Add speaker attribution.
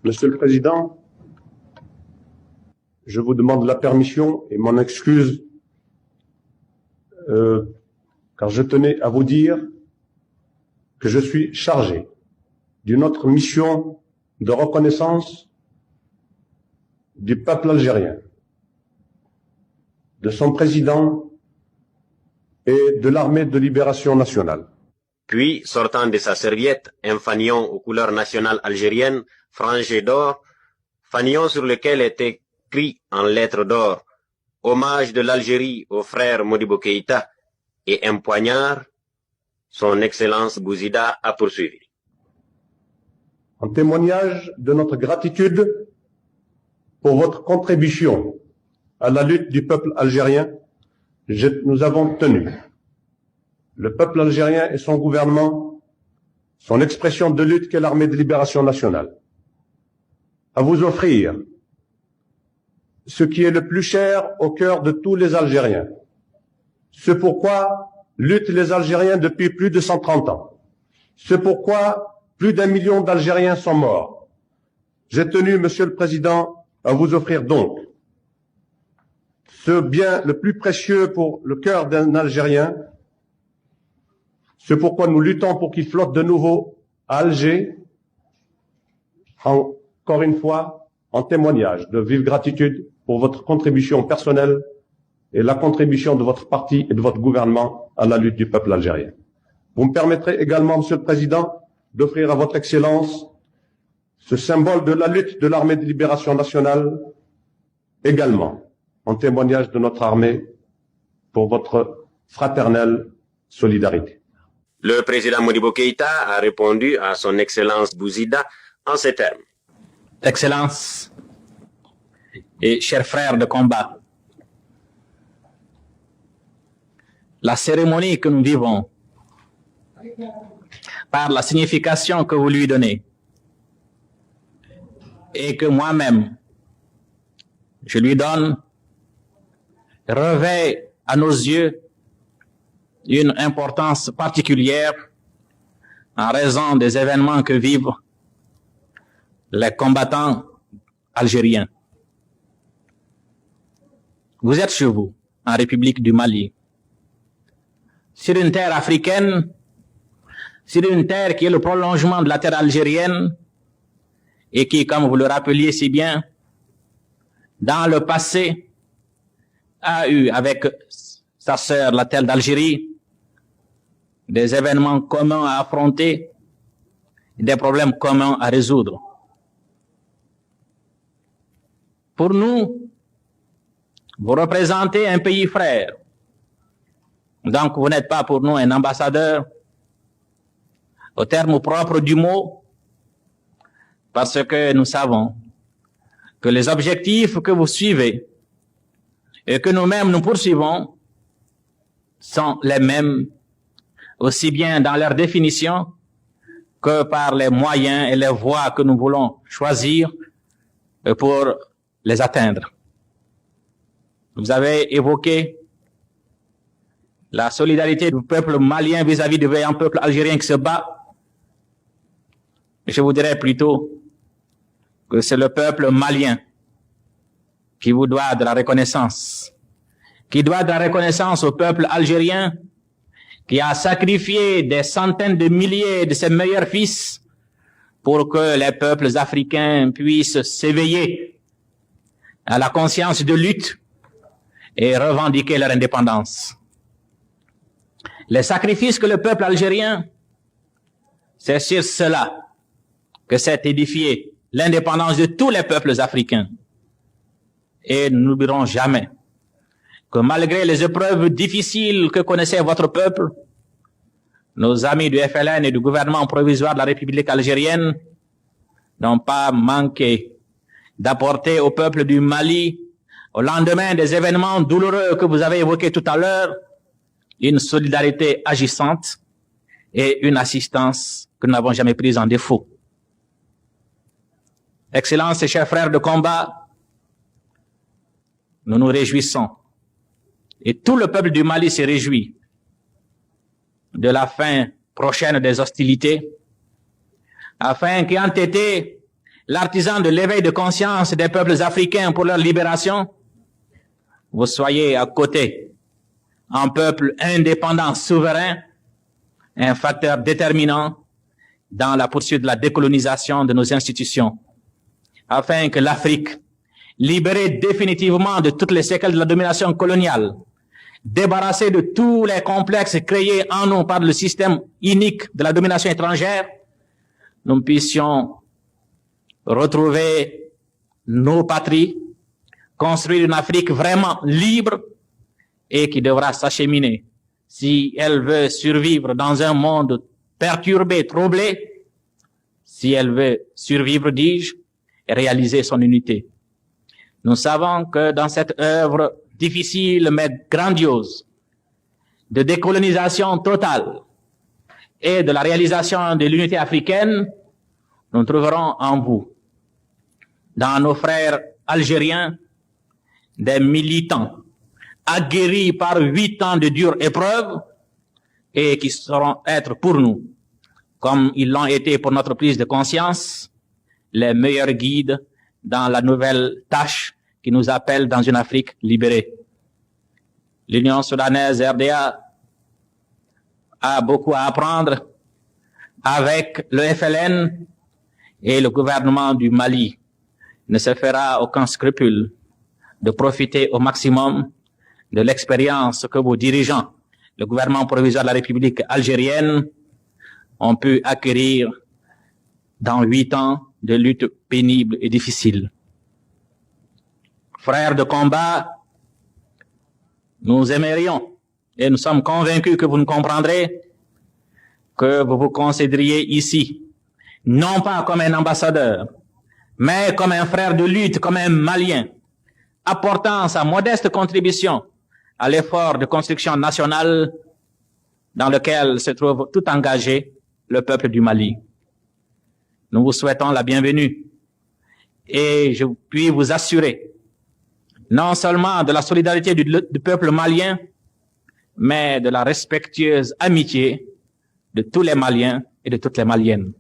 Speaker 1: Monsieur le Président, je vous demande la permission et mon excuse car je tenais à vous dire que je suis chargé d'une autre mission de reconnaissance du peuple algérien, de son président et de l'armée de libération nationale.
Speaker 2: Puis, sortant de sa serviette, un fanion aux couleurs nationales algériennes, frangé d'or, fanion sur lequel était écrit en lettres d'or « Hommage de l'Algérie au frère Modibo Keïta » et un poignard, son Excellence Bouzida a poursuivi.
Speaker 1: En témoignage de notre gratitude pour votre contribution à la lutte du peuple algérien, nous avons tenu, le peuple algérien et son gouvernement, son expression de lutte qu'est l'armée de libération nationale, à vous offrir ce qui est le plus cher au cœur de tous les Algériens, ce pourquoi luttent les Algériens depuis plus de 130 ans, ce pourquoi plus d'1 million d'Algériens sont morts. J'ai tenu, Monsieur le Président, à vous offrir donc ce bien le plus précieux pour le cœur d'un Algérien, ce pourquoi nous luttons pour qu'il flotte de nouveau à Alger, encore une fois, en témoignage de vive gratitude pour votre contribution personnelle et la contribution de votre parti et de votre gouvernement à la lutte du peuple algérien. Vous me permettrez également, Monsieur le Président, d'offrir à votre Excellence ce symbole de la lutte de l'armée de libération nationale, également en témoignage de notre armée pour votre fraternelle solidarité.
Speaker 2: Le président Modibo Keïta a répondu à son Excellence Bouzida en ces termes.
Speaker 3: Excellence et chers frères de combat, la cérémonie que nous vivons, par la signification que vous lui donnez, et que moi-même je lui donne, revêt à nos yeux une importance particulière en raison des événements que vivent les combattants algériens. Vous êtes chez vous, en République du Mali, sur une terre africaine, sur une terre qui est le prolongement de la terre algérienne et qui, comme vous le rappeliez si bien, dans le passé, a eu avec sa sœur, la terre d'Algérie, des événements communs à affronter, des problèmes communs à résoudre. Pour nous, vous représentez un pays frère. Donc, vous n'êtes pas pour nous un ambassadeur au terme propre du mot, parce que nous savons que les objectifs que vous suivez et que nous-mêmes nous poursuivons sont les mêmes, aussi bien dans leur définition que par les moyens et les voies que nous voulons choisir pour les atteindre. Vous avez évoqué la solidarité du peuple malien vis-à-vis du vaillant peuple algérien qui se bat. Je vous dirais plutôt que c'est le peuple malien qui vous doit de la reconnaissance, qui doit de la reconnaissance au peuple algérien qui a sacrifié des centaines de milliers de ses meilleurs fils pour que les peuples africains puissent s'éveiller à la conscience de lutte et revendiquer leur indépendance. Les sacrifices que le peuple algérien, c'est sur cela que s'est édifiée l'indépendance de tous les peuples africains. Et nous n'oublierons jamais que malgré les épreuves difficiles que connaissait votre peuple, nos amis du FLN et du gouvernement provisoire de la République algérienne n'ont pas manqué d'apporter au peuple du Mali, au lendemain des événements douloureux que vous avez évoqués tout à l'heure, une solidarité agissante et une assistance que nous n'avons jamais prise en défaut. Excellences et chers frères de combat, nous nous réjouissons, et tout le peuple du Mali se réjouit de la fin prochaine des hostilités, afin qu'ayant été l'artisan de l'éveil de conscience des peuples africains pour leur libération, vous soyez à côté un peuple indépendant, souverain, un facteur déterminant dans la poursuite de la décolonisation de nos institutions, afin que l'Afrique, libérée définitivement de toutes les séquelles de la domination coloniale, débarrassée de tous les complexes créés en nous par le système inique de la domination étrangère, nous puissions retrouver nos patries, construire une Afrique vraiment libre et qui devra s'acheminer, si elle veut survivre dans un monde perturbé, troublé, si elle veut survivre, dis-je, et réaliser son unité. Nous savons que dans cette œuvre difficile mais grandiose de décolonisation totale et de la réalisation de l'unité africaine, nous trouverons en vous, dans nos frères algériens, des militants aguerris par 8 ans de dures épreuves et qui sauront être pour nous, comme ils l'ont été pour notre prise de conscience, les meilleurs guides dans la nouvelle tâche qui nous appelle dans une Afrique libérée. L'Union soudanaise RDA a beaucoup à apprendre avec le FLN et le gouvernement du Mali. Ne se fera aucun scrupule de profiter au maximum de l'expérience que vos dirigeants, le gouvernement provisoire de la République algérienne, ont pu acquérir dans 8 ans de lutte pénible et difficile. Frères de combat, nous aimerions et nous sommes convaincus que vous nous comprendrez que vous vous considériez ici, non pas comme un ambassadeur, mais comme un frère de lutte, comme un Malien, apportant sa modeste contribution à l'effort de construction nationale dans lequel se trouve tout engagé le peuple du Mali. Nous vous souhaitons la bienvenue et je puis vous assurer non seulement de la solidarité du peuple malien, mais de la respectueuse amitié de tous les Maliens et de toutes les Maliennes.